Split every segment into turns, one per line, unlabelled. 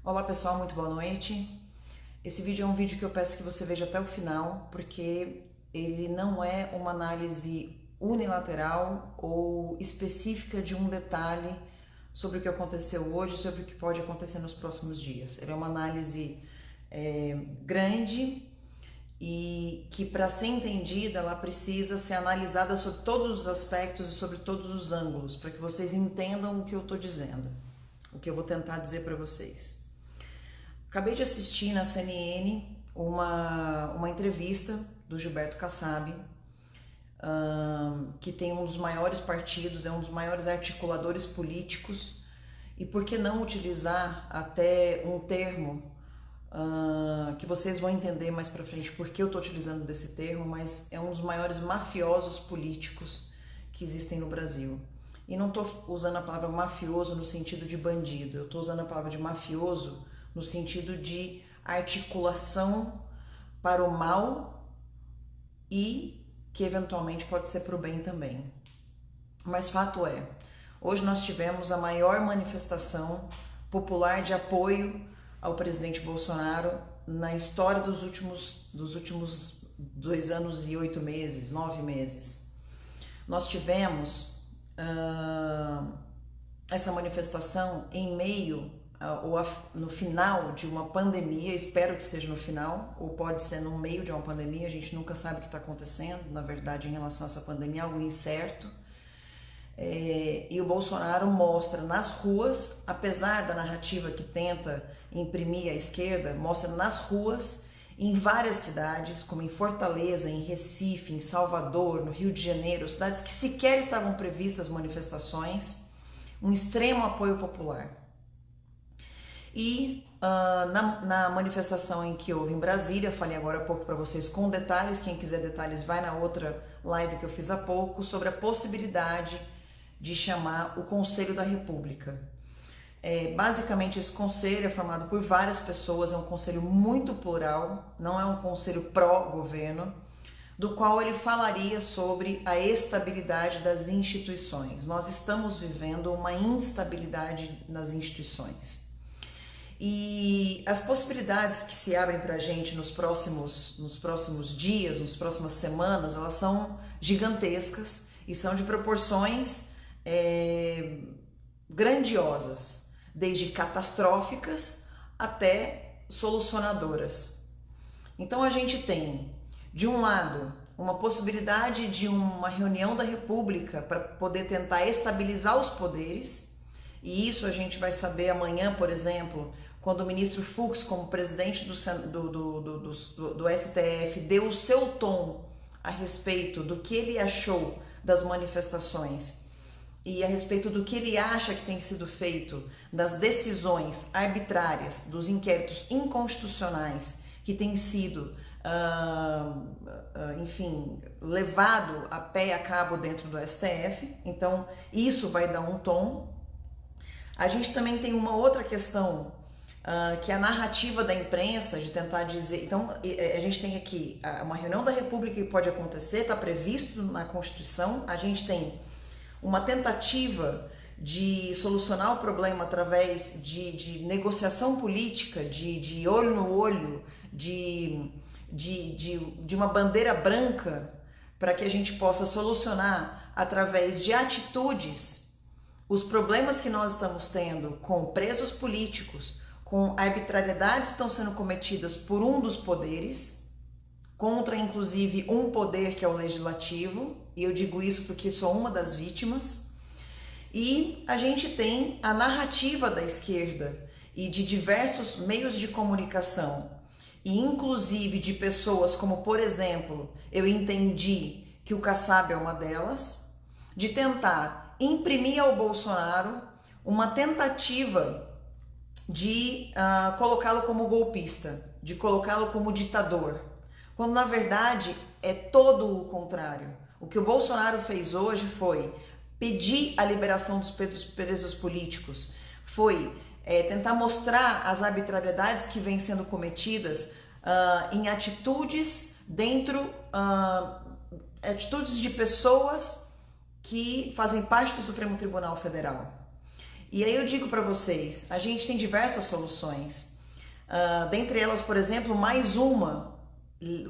Olá pessoal, muito boa noite. Esse vídeo é um vídeo que eu peço que você veja até o final, porque ele não é uma análise unilateral ou específica de um detalhe sobre o que aconteceu hoje, sobre o que pode acontecer nos próximos dias. Ele é uma análise grande e que, para ser entendida, ela precisa ser analisada sobre todos os aspectos e sobre todos os ângulos, para que vocês entendam o que eu estou dizendo, o que eu vou tentar dizer para vocês. Acabei de assistir na CNN uma entrevista do Gilberto Kassab, que tem um dos maiores partidos, é um dos maiores articuladores políticos, e por que não utilizar até um termo que vocês vão entender mais pra frente porque eu tô utilizando desse termo, mas é um dos maiores mafiosos políticos que existem no Brasil. E não tô usando a palavra mafioso no sentido de bandido, eu tô usando a palavra de mafioso no sentido de articulação para o mal e que eventualmente pode ser para o bem também. Mas fato é, hoje nós tivemos a maior manifestação popular de apoio ao presidente Bolsonaro na história dos últimos 2 anos e 8 meses, 9 meses. Nós tivemos essa manifestação em meio ou no final de uma pandemia, espero que seja no final, ou pode ser no meio de uma pandemia, a gente nunca sabe o que está acontecendo, na verdade, em relação a essa pandemia, algo incerto. E o Bolsonaro mostra nas ruas, apesar da narrativa que tenta imprimir a esquerda, mostra nas ruas, em várias cidades, como em Fortaleza, em Recife, em Salvador, no Rio de Janeiro, cidades que sequer estavam previstas manifestações, um extremo apoio popular. E na manifestação em que houve em Brasília, falei agora há pouco para vocês com detalhes, quem quiser detalhes vai na outra live que eu fiz há pouco, sobre a possibilidade de chamar o Conselho da República. Basicamente esse conselho é formado por várias pessoas, é um conselho muito plural, não é um conselho pró-governo, do qual ele falaria sobre a estabilidade das instituições. Nós estamos vivendo uma instabilidade nas instituições. E as possibilidades que se abrem para a gente nos próximos dias, nas próximas semanas, elas são gigantescas e são de proporções grandiosas, desde catastróficas até solucionadoras. Então a gente tem, de um lado, uma possibilidade de uma reunião da República para poder tentar estabilizar os poderes, e isso a gente vai saber amanhã, por exemplo, quando o ministro Fux, como presidente do STF, deu o seu tom a respeito do que ele achou das manifestações e a respeito do que ele acha que tem sido feito das decisões arbitrárias, dos inquéritos inconstitucionais que têm sido, enfim, levado a pé e a cabo dentro do STF. Então, isso vai dar um tom. A gente também tem uma outra questão, que é a narrativa da imprensa, de tentar dizer... Então, a gente tem aqui uma reunião da República que pode acontecer, está previsto na Constituição. A gente tem uma tentativa de solucionar o problema através de negociação política, de olho no olho, de uma bandeira branca, para que a gente possa solucionar através de atitudes os problemas que nós estamos tendo com presos políticos, com arbitrariedades que estão sendo cometidas por um dos poderes, contra inclusive um poder que é o legislativo, e eu digo isso porque sou uma das vítimas. E a gente tem a narrativa da esquerda e de diversos meios de comunicação, e inclusive de pessoas como, por exemplo, eu entendi que o Kassab é uma delas, de tentar imprimir ao Bolsonaro uma tentativa de colocá-lo como golpista, de colocá-lo como ditador, quando na verdade é todo o contrário. O que o Bolsonaro fez hoje foi pedir a liberação dos presos políticos, foi tentar mostrar as arbitrariedades que vêm sendo cometidas em atitudes atitudes de pessoas que fazem parte do Supremo Tribunal Federal. E aí eu digo para vocês, a gente tem diversas soluções. Dentre elas, por exemplo, mais uma,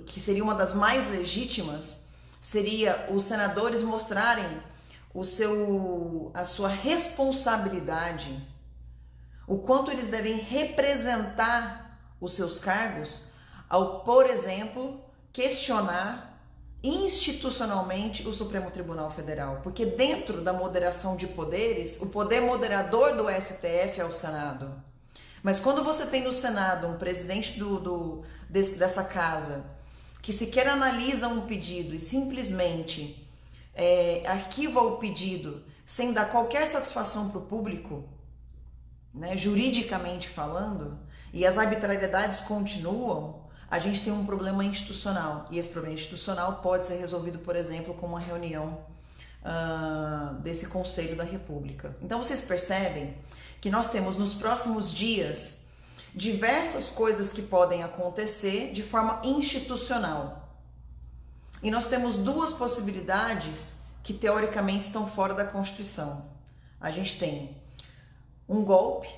que seria uma das mais legítimas, seria os senadores mostrarem a sua responsabilidade, o quanto eles devem representar os seus cargos ao, por exemplo, questionar institucionalmente o Supremo Tribunal Federal, porque dentro da moderação de poderes, o poder moderador do STF é o Senado. Mas quando você tem no Senado um presidente dessa casa que sequer analisa um pedido e simplesmente arquiva o pedido sem dar qualquer satisfação para o público, né, juridicamente falando, e as arbitrariedades continuam, a gente tem um problema institucional. E esse problema institucional pode ser resolvido, por exemplo, com uma reunião desse Conselho da República. Então vocês percebem que nós temos nos próximos dias diversas coisas que podem acontecer de forma institucional. E nós temos duas possibilidades que teoricamente estão fora da Constituição. A gente tem um golpe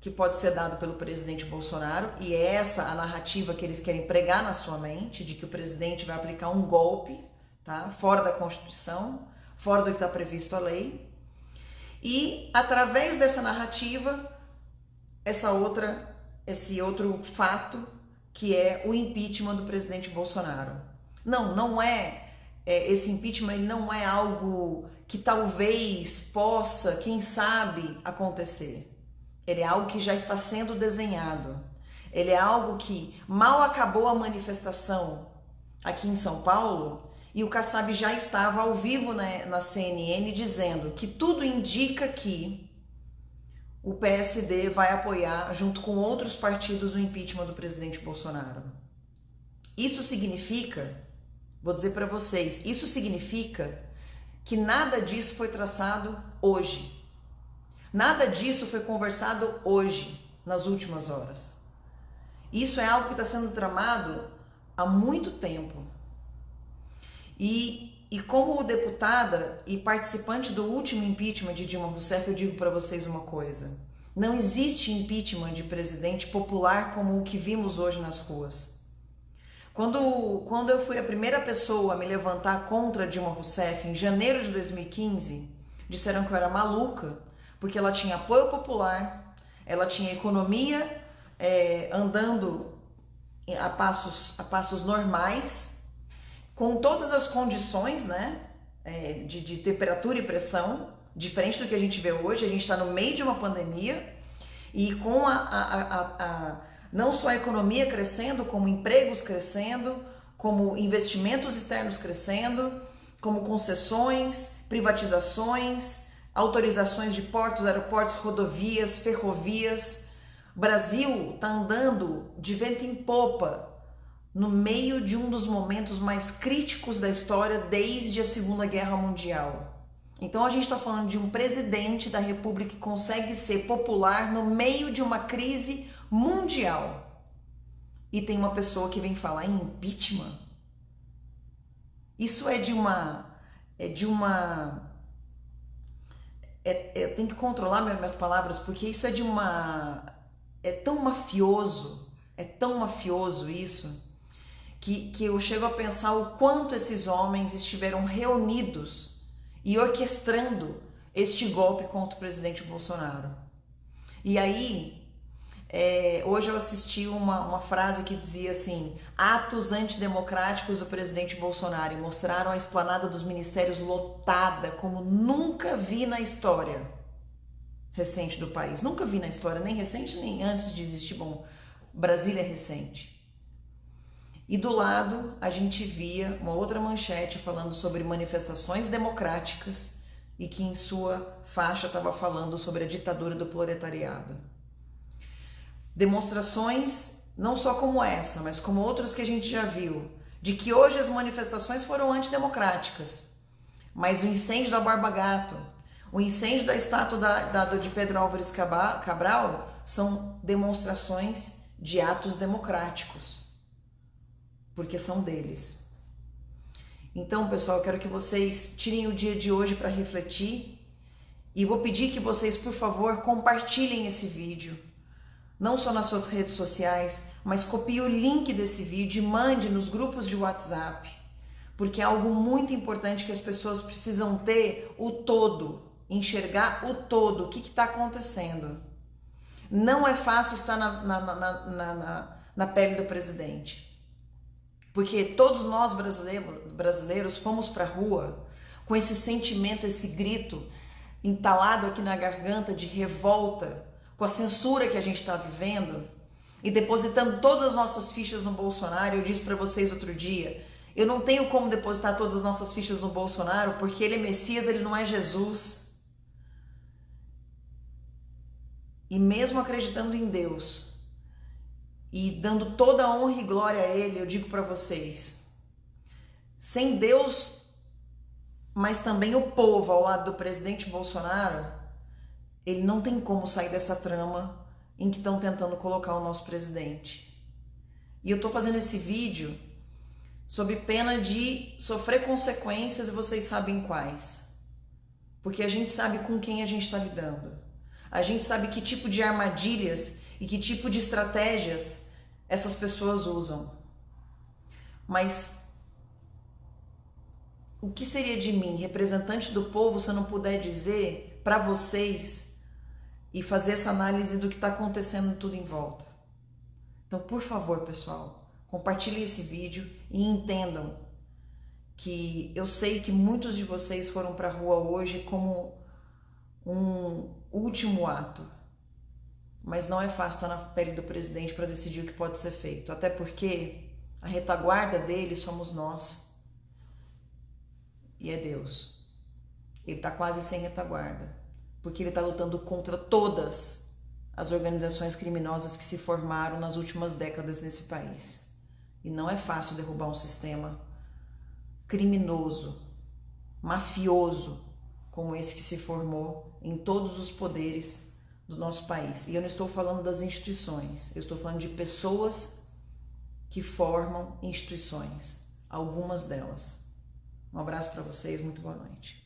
que pode ser dado pelo presidente Bolsonaro, e é essa a narrativa que eles querem pregar na sua mente, de que o presidente vai aplicar um golpe, tá? Fora da Constituição, fora do que está previsto a lei. E através dessa narrativa, esse outro fato, que é o impeachment do presidente Bolsonaro. Não é esse impeachment, ele não é algo que talvez possa, quem sabe, acontecer. Ele é algo que já está sendo desenhado. Ele é algo que mal acabou a manifestação aqui em São Paulo e o Kassab já estava ao vivo na CNN dizendo que tudo indica que o PSD vai apoiar, junto com outros partidos, o impeachment do presidente Bolsonaro. Isso significa, vou dizer para vocês, isso significa que nada disso foi traçado hoje. Nada disso foi conversado hoje, nas últimas horas. Isso é algo que está sendo tramado há muito tempo. E como deputada e participante do último impeachment de Dilma Rousseff, eu digo para vocês uma coisa. Não existe impeachment de presidente popular como o que vimos hoje nas ruas. Quando eu fui a primeira pessoa a me levantar contra Dilma Rousseff, em janeiro de 2015, disseram que eu era maluca, porque ela tinha apoio popular, ela tinha economia andando a passos normais, com todas as condições, né, de temperatura e pressão, diferente do que a gente vê hoje. A gente está no meio de uma pandemia e com não só a economia crescendo, como empregos crescendo, como investimentos externos crescendo, como concessões, privatizações, autorizações de portos, aeroportos, rodovias, ferrovias. O Brasil está andando de vento em popa no meio de um dos momentos mais críticos da história desde a Segunda Guerra Mundial. Então a gente está falando de um presidente da República que consegue ser popular no meio de uma crise mundial. E tem uma pessoa que vem falar em impeachment. Isso eu tenho que controlar minhas palavras, porque isso é tão mafioso isso, que eu chego a pensar o quanto esses homens estiveram reunidos e orquestrando este golpe contra o presidente Bolsonaro. E aí, hoje eu assisti uma frase que dizia assim: atos antidemocráticos do presidente Bolsonaro, e mostraram a esplanada dos ministérios lotada como nunca vi na história recente do país. Nunca vi na história, nem recente, nem antes de existir. Bom, Brasília é recente. E do lado a gente via uma outra manchete falando sobre manifestações democráticas e que em sua faixa estava falando sobre a ditadura do proletariado. Demonstrações não só como essa, mas como outras que a gente já viu, de que hoje as manifestações foram antidemocráticas, mas o incêndio da Barba Gato, o incêndio da estátua de Pedro Álvares Cabral são demonstrações de atos democráticos, porque são deles. Então, pessoal, eu quero que vocês tirem o dia de hoje para refletir E vou pedir que vocês, por favor, compartilhem esse vídeo, não só nas suas redes sociais, mas copie o link desse vídeo e mande nos grupos de WhatsApp, porque é algo muito importante que as pessoas precisam ter o todo, enxergar o todo, o que está acontecendo. Não é fácil estar na pele do presidente, porque todos nós brasileiros fomos para a rua com esse sentimento, esse grito entalado aqui na garganta de revolta, com a censura que a gente está vivendo e depositando todas as nossas fichas no Bolsonaro. Eu disse para vocês outro dia, eu não tenho como depositar todas as nossas fichas no Bolsonaro, porque ele é Messias, ele não é Jesus. E mesmo acreditando em Deus e dando toda a honra e glória a Ele, eu digo para vocês, sem Deus, mas também o povo ao lado do presidente Bolsonaro, ele não tem como sair dessa trama em que estão tentando colocar o nosso presidente. E eu tô fazendo esse vídeo sob pena de sofrer consequências, e vocês sabem quais. Porque a gente sabe com quem a gente está lidando. A gente sabe que tipo de armadilhas e que tipo de estratégias essas pessoas usam. Mas o que seria de mim, representante do povo, se eu não puder dizer para vocês e fazer essa análise do que está acontecendo tudo em volta? Então, por favor, pessoal, compartilhem esse vídeo e entendam que eu sei que muitos de vocês foram para a rua hoje como um último ato, mas não é fácil estar na pele do presidente para decidir o que pode ser feito, até porque a retaguarda dele somos nós e é Deus. Ele está quase sem retaguarda, porque ele está lutando contra todas as organizações criminosas que se formaram nas últimas décadas nesse país. E não é fácil derrubar um sistema criminoso, mafioso, como esse que se formou em todos os poderes do nosso país. E eu não estou falando das instituições, eu estou falando de pessoas que formam instituições, algumas delas. Um abraço para vocês, muito boa noite.